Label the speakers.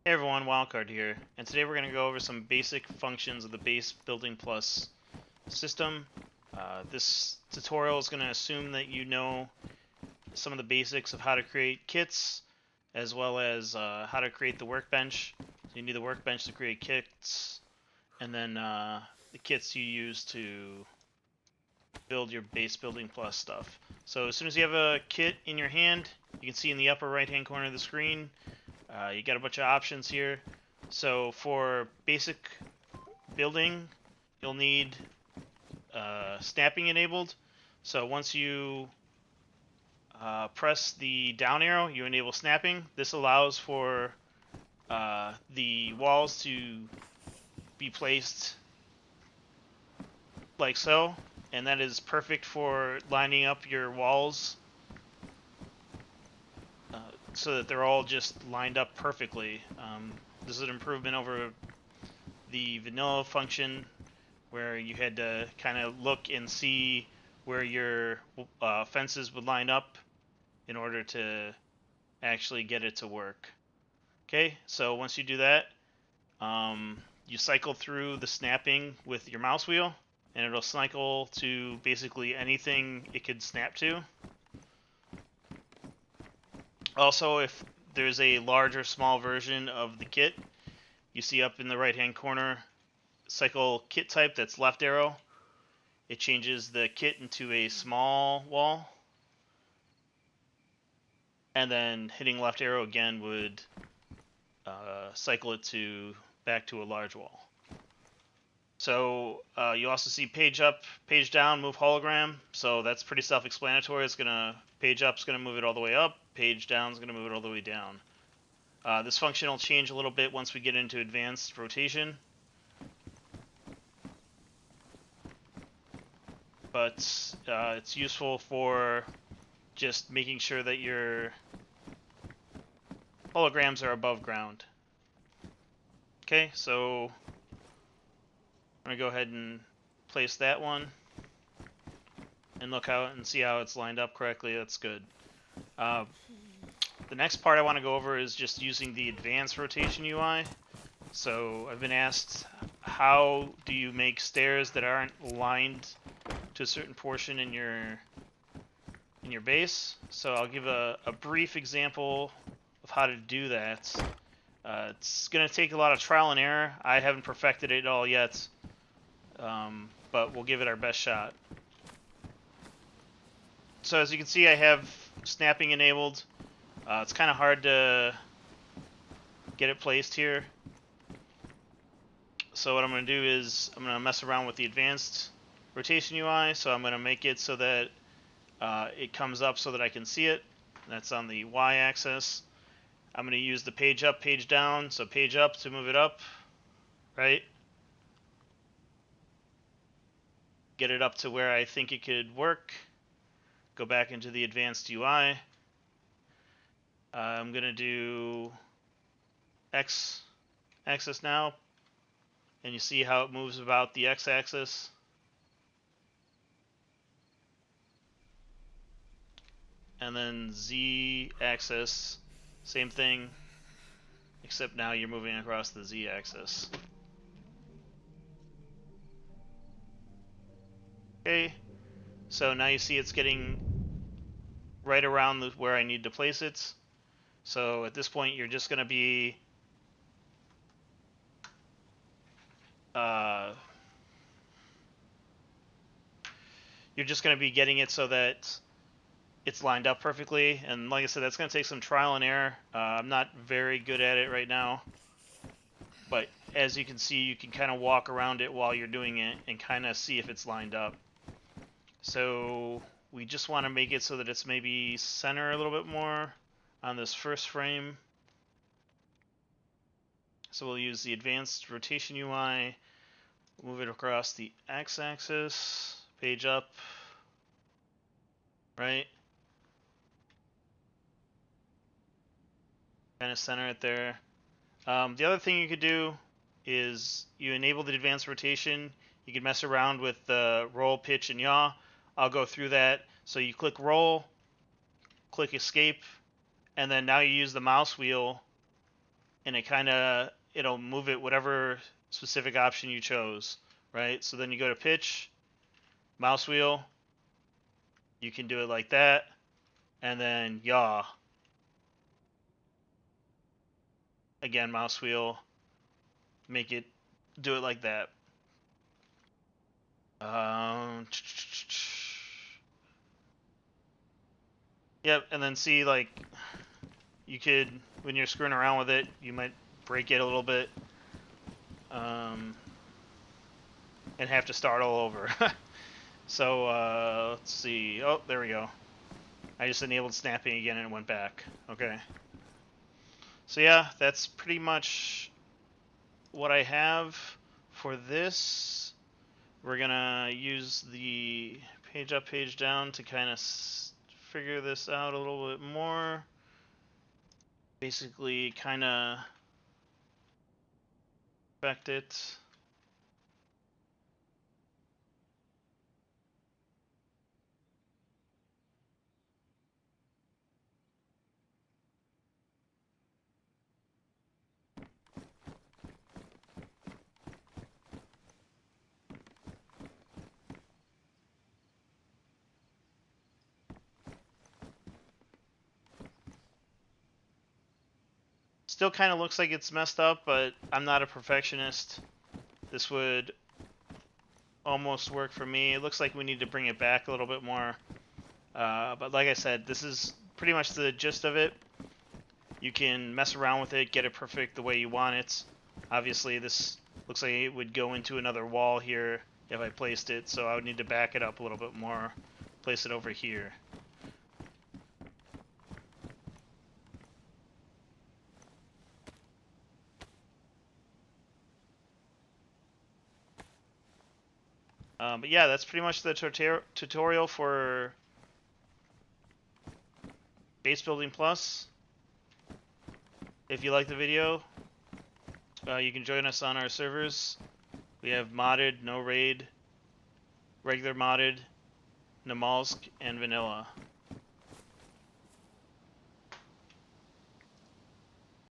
Speaker 1: Hey everyone, Wildcard here, and today we're going to go over some basic functions of the base building plus system. This tutorial is going to assume that you know some of the basics of how to create kits, as well as how to create the workbench. So you need the workbench to create kits, and then the kits you use to build your base building plus stuff. So as soon as you have a kit in your hand, you can see in the upper right hand corner of the screen, you got a bunch of options here. So for basic building, you'll need snapping enabled. So once you press the down arrow, you enable snapping. This allows for the walls to be placed like so, and that is perfect for lining up your walls so that they're all just lined up perfectly. This is an improvement over the vanilla function where you had to kind of look and see where your fences would line up in order to actually get it to work. Okay, so once you do that, you cycle through the snapping with your mouse wheel, and it'll cycle to basically anything it could snap to. Also, if there's a large or small version of the kit, you see up in the right hand corner, cycle kit type, that's left arrow. It changes the kit into a small wall, and then hitting left arrow again would cycle it back to a large wall. So you also see page up, page down, move hologram. So that's pretty self-explanatory. Page up is gonna move it all the way up. Page down is gonna move it all the way down. This function will change a little bit once we get into advanced rotation. But it's useful for just making sure that your holograms are above ground. Okay, so I'm gonna go ahead and place that one and look out and see how it's lined up correctly. That's good. The next part I want to go over is just using the advanced rotation UI. So I've been asked, how do you make stairs that aren't lined to a certain portion in your base? So I'll give a brief example of how to do that. It's going to take a lot of trial and error. I haven't perfected it all yet, but we'll give it our best shot. So as you can see, I have snapping enabled. It's kind of hard to get it placed here. So what I'm going to do is I'm going to mess around with the advanced rotation UI. So I'm going to make it so that it comes up so that I can see it. That's on the y-axis. I'm going to use the page up, page down. So page up to move it up, right? Get it up to where I think it could work. Go back into the advanced UI. I'm going to do x-axis now. And you see how it moves about the x-axis. And then z-axis, same thing, except now you're moving across the z-axis. Okay, so now you see it's getting right around where I need to place it. So at this point, you're just going to be getting it so that it's lined up perfectly. And like I said, that's going to take some trial and error. I'm not very good at it right now, but as you can see, you can kind of walk around it while you're doing it and kind of see if it's lined up. So we just want to make it so that it's maybe center a little bit more on this first frame. So we'll use the advanced rotation UI, move it across the x-axis, page up, right? Kind of center it there. The other thing you could do is you enable the advanced rotation. You can mess around with the roll, pitch, and yaw. I'll go through that. So you click roll, click escape, and then now you use the mouse wheel and it'll move it whatever specific option you chose, right? So then you go to pitch, mouse wheel, you can do it like that, and then yaw. Again, mouse wheel, make it do it like that. Yep, and then see, like, you could, when you're screwing around with it, you might break it a little bit, and have to start all over. So, let's see. Oh, there we go. I just enabled snapping again and it went back. Okay. So yeah, that's pretty much what I have for this. We're gonna use the page up, page down to kind of figure this out a little bit more. Basically, kind of affect it. Still kind of looks like it's messed up, but I'm not a perfectionist. This would almost work for me. It looks like we need to bring it back a little bit more. But like I said, this is pretty much the gist of it. You can mess around with it, get it perfect the way you want it. Obviously, this looks like it would go into another wall here if I placed it, so I would need to back it up a little bit more, place it over here. But yeah, that's pretty much the tutorial for Base Building Plus. If you like the video, you can join us on our servers. We have modded, no raid, regular modded, Namalsk, and vanilla.